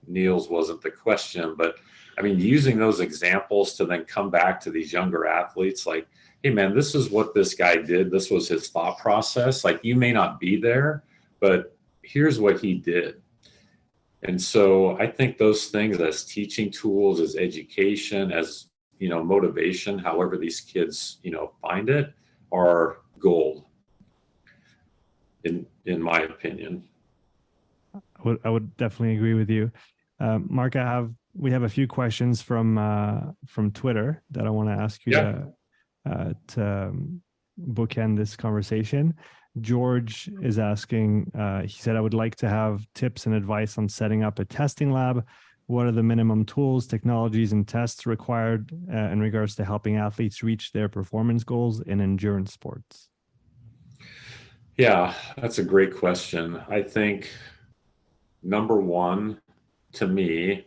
Niels wasn't the question, but I mean, using those examples to then come back to these younger athletes, like, hey man, this is what this guy did. This was his thought process. Like, you may not be there, but here's what he did. And so I think those things as teaching tools, as education, as, motivation, however these kids, find it, are gold in my opinion. I would definitely agree with you. Mark, we have a few questions from Twitter that I want to ask you to bookend this conversation. George is asking, he said, I would like to have tips and advice on setting up a testing lab. What are the minimum tools, technologies, and tests required in regards to helping athletes reach their performance goals in endurance sports? Yeah, that's a great question. I think number one to me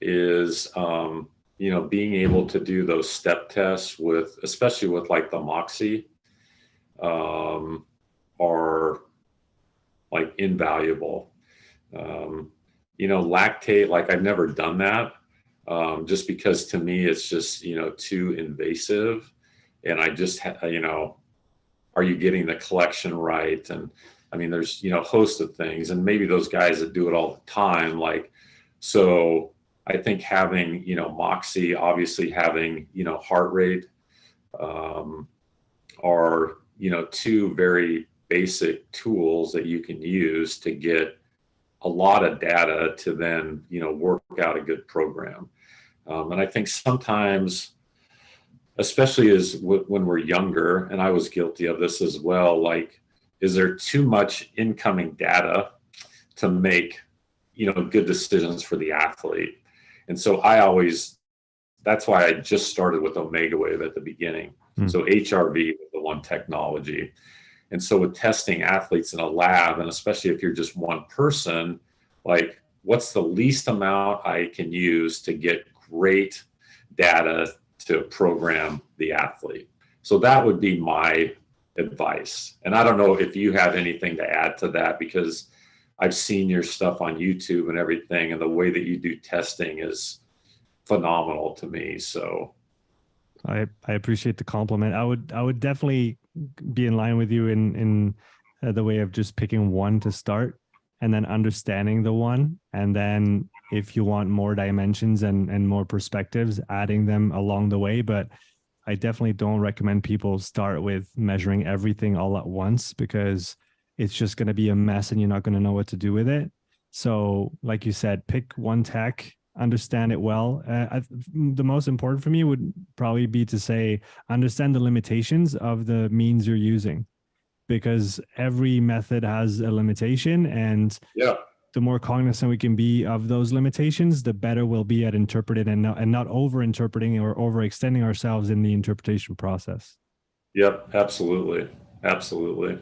is, being able to do those step tests especially with like the Moxie, are like invaluable. Lactate, like I've never done that, just because to me it's just, too invasive. And I just, are you getting the collection right? And I mean, there's, a host of things, and maybe those guys that do it all the time, so I think having, Moxie, obviously having, heart rate, are, two very basic tools that you can use to get a lot of data to then, work out a good program. And I think sometimes, especially when we're younger, and I was guilty of this as well, is there too much incoming data to make, good decisions for the athlete? And so that's why I just started with Omega Wave at the beginning. So HRV was the one technology. And so with testing athletes in a lab, and especially if you're just one person, what's the least amount I can use to get great data to program the athlete? So that would be my advice. And I don't know if you have anything to add to that, because I've seen your stuff on YouTube and everything, and the way that you do testing is phenomenal to me. So I appreciate the compliment. I would definitely be in line with you in the way of just picking one to start and then understanding the one, and then if you want more dimensions and more perspectives, adding them along the way. But I definitely don't recommend people start with measuring everything all at once, because it's just going to be a mess and you're not going to know what to do with it. So, like you said, pick one tech, understand it well. The most important for me would probably be to say, understand the limitations of the means you're using, because every method has a limitation. And Yeah. the more cognizant we can be of those limitations, the better we'll be at interpreting and not over interpreting or overextending ourselves in the interpretation process. Yep. Absolutely. Absolutely.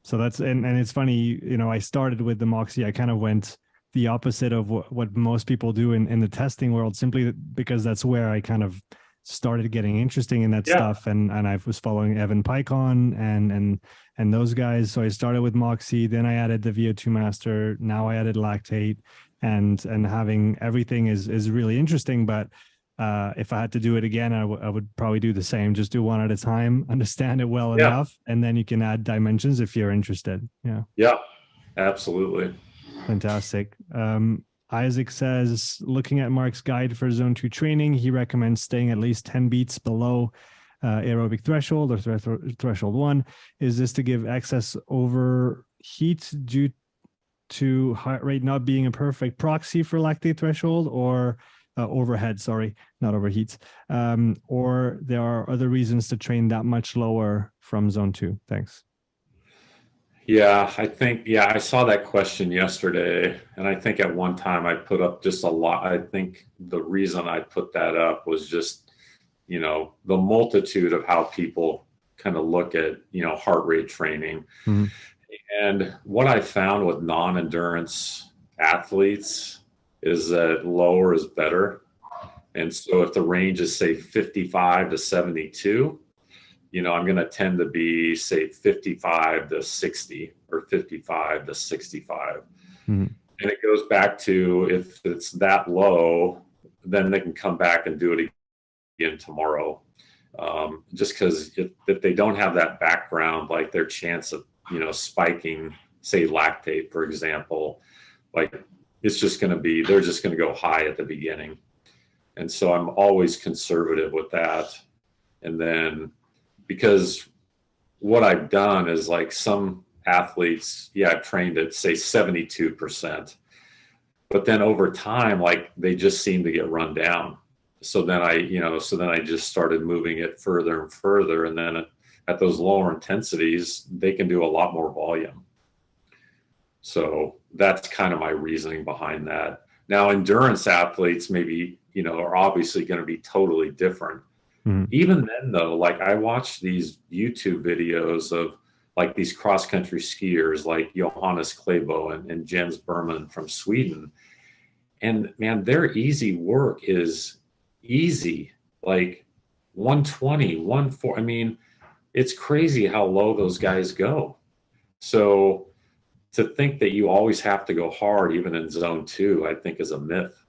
So that's, and it's funny, you know, I started with the Moxie. I kind of went the opposite of what most people do in the testing world, simply because that's where I kind of started getting interesting in that Yeah. stuff. And I was following Evan Pycon and those guys. So I started with Moxie, then I added the VO2 Master. Now I added lactate, and having everything is really interesting. But if I had to do it again, I would probably do the same. Just do one at a time, understand it well Yeah. enough, and then you can add dimensions if you're interested. Yeah. Yeah. Absolutely. Fantastic. Isaac says, looking at Mark's guide for zone 2 training, he recommends staying at least 10 beats below aerobic threshold or threshold 1. Is this to give excess overheat due to heart rate not being a perfect proxy for lactate threshold, or overhead, sorry, not overheats, or there are other reasons to train that much lower from zone 2? Thanks. Yeah, I think, yeah, I saw that question yesterday, and I think at one time I put up just a lot. I think the reason I put that up was just, you know, the multitude of how people kind of look at, you know, heart rate training. Mm-hmm. And what I found with non-endurance athletes is that lower is better. And so if the range is, say, 55 to 72, you know, I'm going to tend to be, say, 55 to 60 or 55 to 65. Mm-hmm. And it goes back to, if it's that low, then they can come back and do it again tomorrow. Just because if they don't have that background, like their chance of, you know, spiking, say, lactate, for example, like it's just going to be, they're just going to go high at the beginning. And so I'm always conservative with that. And then, because what I've done is, like, some athletes, yeah, I've trained at, say, 72%, but then over time, like, they just seem to get run down. So then I just started moving it further and further. And then at those lower intensities, they can do a lot more volume. So that's kind of my reasoning behind that. Now, endurance athletes maybe, you know, are obviously going to be totally different. Mm-hmm. Even then, though, like, I watched these YouTube videos of, like, these cross-country skiers like Johannes Klæbo and Jens Berman from Sweden. And man, their easy work is easy, like 120, 140. I mean, it's crazy how low those guys go. So to think that you always have to go hard, even in zone 2, I think is a myth.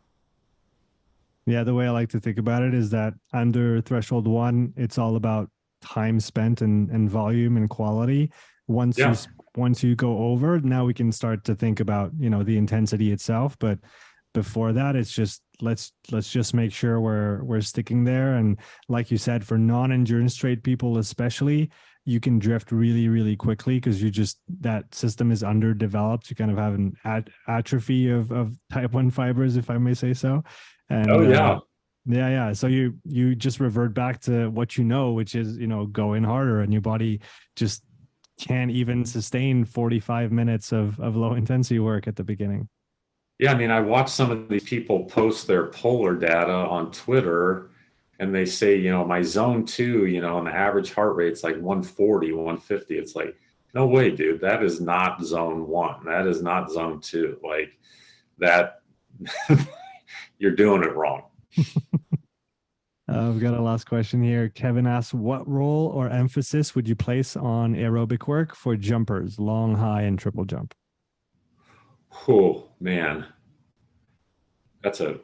Yeah, the way I like to think about it is that under threshold 1, it's all about time spent and volume and quality. Once you go over, now we can start to think about, you know, the intensity itself. But before that, it's just let's just make sure we're sticking there. And like you said, for non-endurance trade people especially, you can drift really, really quickly because that system is underdeveloped. You kind of have an atrophy of type 1 fibers, if I may say so. And yeah. So you just revert back to what you know, which is, you know, going harder, and your body just can't even sustain 45 minutes of low intensity work at the beginning. Yeah, I mean, I watch some of these people post their polar data on Twitter, and they say, you know, my zone 2, you know, and the average heart rate's like 140, 150. It's like, no way, dude. That is not zone 1. That is not zone 2. Like that, you're doing it wrong. We've got a last question here. Kevin asks, what role or emphasis would you place on aerobic work for jumpers, long, high, and triple jump? Oh, man. That's a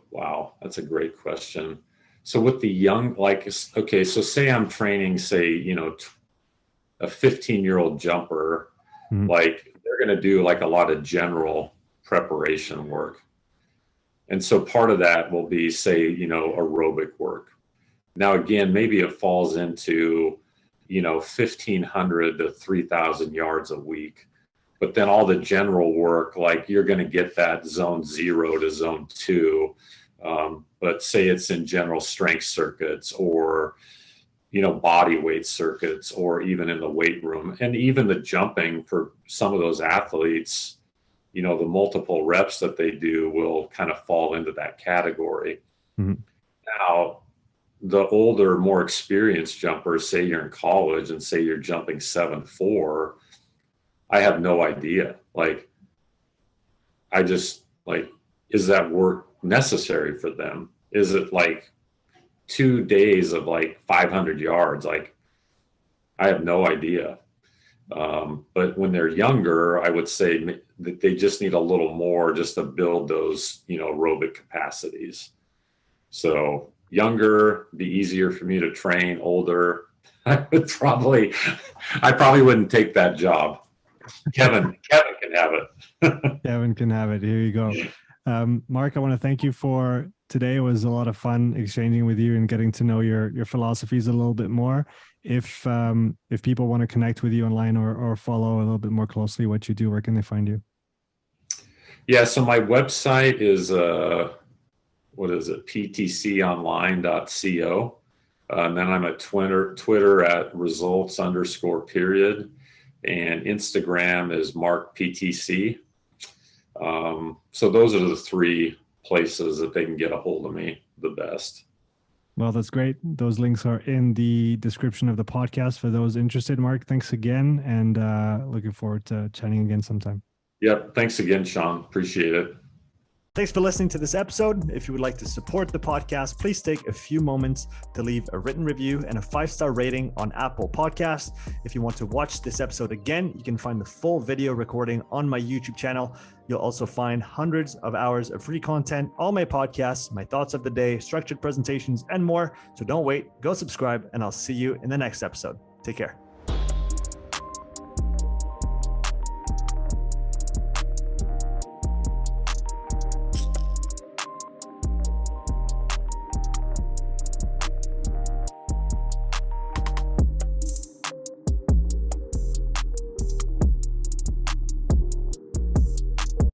great question. So with the young, like, okay, so say I'm training, say, you know, a 15-year-old jumper, like they're going to do like a lot of general preparation work. And so part of that will be, say, aerobic work. Now, again, maybe it falls into, 1,500 to 3,000 yards a week. But then all the general work, like you're going to get that zone 0 to zone 2. But say it's in general strength circuits or, body weight circuits, or even in the weight room. And even the jumping for some of those athletes, the multiple reps that they do will kind of fall into that category. Now, the older, more experienced jumpers, say you're in college and say you're jumping 7.4, I have no idea. Like, is that work necessary for them? Is it like 2 days of like 500 yards? Like, I have no idea. But when they're younger, I would say that they just need a little more just to build those, aerobic capacities. So younger, be easier for me to train. Older, I probably wouldn't take that job. Kevin can have it. Kevin can have it. Here you go. Mark, I want to thank you for today. It was a lot of fun exchanging with you and getting to know your philosophies a little bit more. If people want to connect with you online or follow a little bit more closely what you do, where can they find you? Yeah, so my website is ptconline.co. And then I'm at Twitter at results_period. And Instagram is markptc. So those are the 3 places that they can get a hold of me the best. Well, that's great. Those links are in the description of the podcast for those interested. Mark, thanks again, and looking forward to chatting again sometime. Yep. Thanks again, Sean. Appreciate it. Thanks for listening to this episode. If you would like to support the podcast, please take a few moments to leave a written review and a 5-star rating on Apple Podcasts. If you want to watch this episode again, you can find the full video recording on my YouTube channel. You'll also find hundreds of hours of free content, all my podcasts, my thoughts of the day, structured presentations, and more. So don't wait, go subscribe, and I'll see you in the next episode. Take care.